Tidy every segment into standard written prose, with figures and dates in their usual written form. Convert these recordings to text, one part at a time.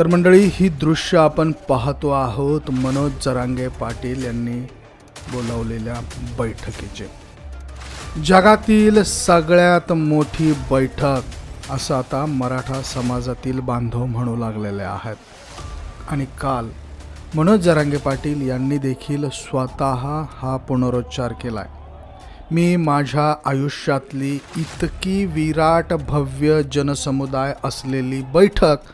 तर मंडळी, ही दृश्य आपण पाहतो आहोत मनोज जरांगे पाटील यांनी बोलावलेल्या बैठकीचे. जगातील सगळ्यात मोठी बैठक असं आता मराठा समाजातील बांधव म्हणू लागलेले आहेत. आणि काल मनोज जरांगे पाटील यांनी देखील स्वतः हा पुनरुच्चार केलाय. मी माझ्या आयुष्यातली इतकी विराट भव्य जनसमुदाय असलेली बैठक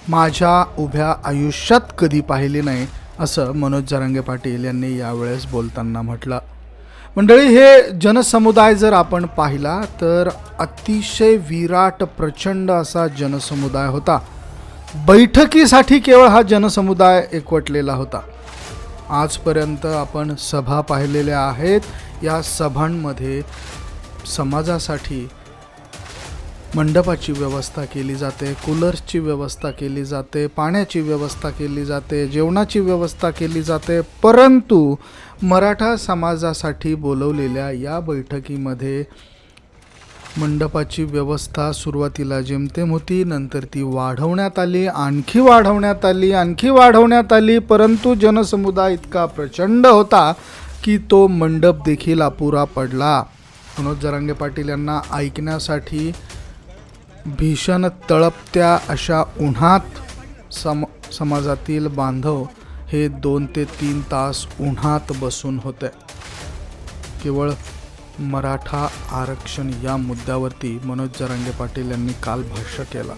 माझ्या उभ्या आयुष्यात कधी पाहिली नाही, असं मनोज जरांगे पाटील यांनी यावेळेस बोलताना म्हटलं. मंडळी, हे जनसमुदाय जर आपण पाहिला तर अतिशय विराट प्रचंड असा जनसमुदाय होता. बैठकीसाठी केवळ हा जनसमुदाय एकवटलेला होता. आजपर्यंत आपण सभा पाहिलेल्या आहेत. या सभांमध्ये समाजासाठी मंडपाची व्यवस्था केली जाते, कूलर्सची व्यवस्था केली जाते, पाण्याची व्यवस्था केली जाते, जेवणाची व्यवस्था केली जाते. परंतु मराठा समाजासाठी बोलवलेल्या या बैठकीमध्ये मंडपाची व्यवस्था सुरुवातीला जेमतेम होती, नंतर ती वाढवण्यात आली, आणखी वाढवण्यात आली. परंतु जनसमुदाय इतका प्रचंड होता की तो मंडप देखील अपुरा पडला. मनोज जरांगे पाटील यांना ऐकण्यासाठी भीषण तळपत्या अशा उन्हात समाजातील बांधव हे 2 ते 3 तास उन्हात बसून होते. केवळ मराठा आरक्षण या मुद्द्यावरती मनोज जरांगे पाटील यांनी काल भाष्य केला.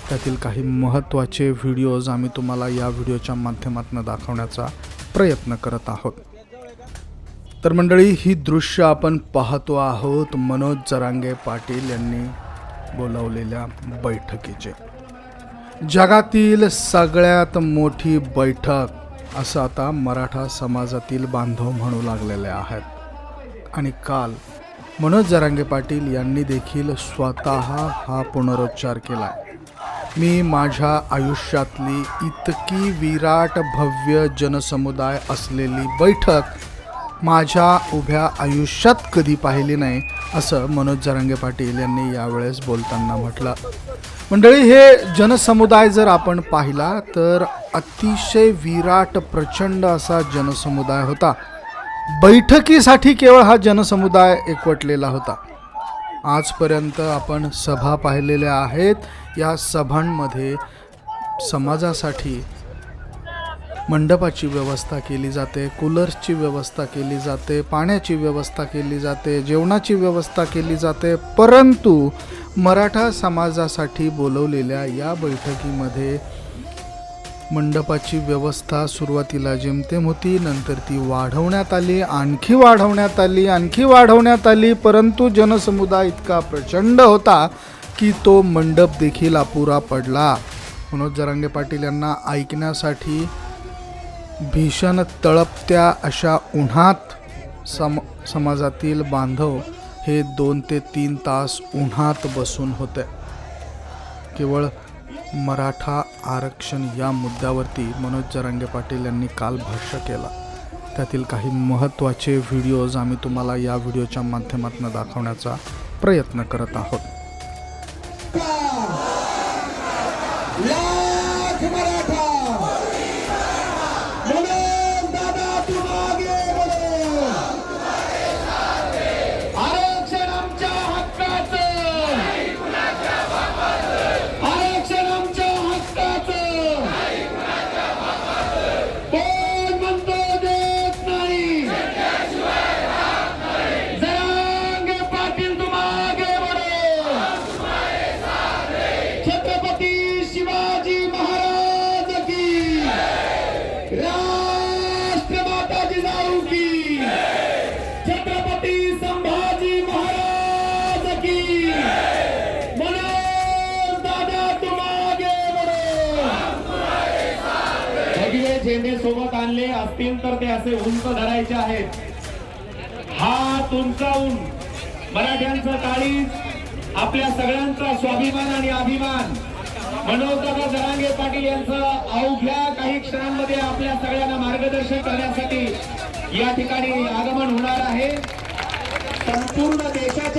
त्यातील काही महत्त्वाचे व्हिडिओज आम्ही तुम्हाला या व्हिडिओच्या माध्यमातून दाखवण्याचा प्रयत्न करत आहोत. तर मंडळी, ही दृश्य आपण पाहतो आहोत मनोज जरांगे पाटील यांनी बोलावलेल्या बैठकीचे. जगातील सगळ्यात मोठी बैठक असं आता मराठा समाजातील बांधव म्हणू लागलेले आहेत. आणि काल मनोज जरांगे पाटील यांनी देखील स्वतः हा पुनरुच्चार केलाय. मी माझ्या आयुष्यातली इतकी विराट भव्य जनसमुदाय असलेली बैठक माझ्या उभ्या आयुष्यात कधी पाहिली नाही, असं मनोज जरांगे पाटील यांनी यावेळेस बोलताना म्हटलं. मंडळी, हे जनसमुदाय जर आपण पाहिला तर अतिशय विराट प्रचंड असा जनसमुदाय होता. बैठकीसाठी केवळ हा जनसमुदाय एकवटलेला होता. आजपर्यंत आपण सभा पाहिलेल्या आहेत. या सभांमध्ये समाजासाठी मंडपाची व्यवस्था केली जाते, कूलर्सची व्यवस्था केली जाते, पाण्याची व्यवस्था केली जाते, जेवणाची व्यवस्था केली जाते. परंतु मराठा समाजासाठी बोलवलेल्या या बैठकीमध्ये मंडपाची व्यवस्था सुरुवातीला जेमतेम होती, नंतर ती वाढवण्यात आली, आणखी वाढवण्यात आली. परंतु जनसमुदाय इतका प्रचंड होता की तो मंडप देखील अपुरा पडला. मनोज जरांगे पाटील यांना ऐकण्यासाठी भीषण तळपत्या अशा उन्हात समाजातील बांधव हे 2 ते 3 तास उन्हात बसून होते. केवळ मराठा आरक्षण या मुद्द्यावरती मनोज जरांगे पाटील यांनी काल भाष्य केला. त्यातील काही महत्त्वाचे व्हिडिओज आम्ही तुम्हाला या व्हिडिओच्या माध्यमातून दाखवण्याचा प्रयत्न करत आहोत. राष्ट्रमाता जिजाऊ की, छत्रपती संभाजी महाराज की. मनोज दादा तुम आगे बढ़ो. भगवे झेंडे सोबत आणले असतील तर ते असे उंच धरायचे आहेत. हात उंचावून मराठ्यांचं काळीज, आपल्या सगळ्यांचा स्वाभिमान आणि अभिमान मनोजदादा जरांगे पाटील यांचं अवघ्या काही क्षणांमध्ये आपल्या सगळ्यांना मार्गदर्शन करण्यासाठी या ठिकाणी आगमन होणार आहे. संपूर्ण देशाच्या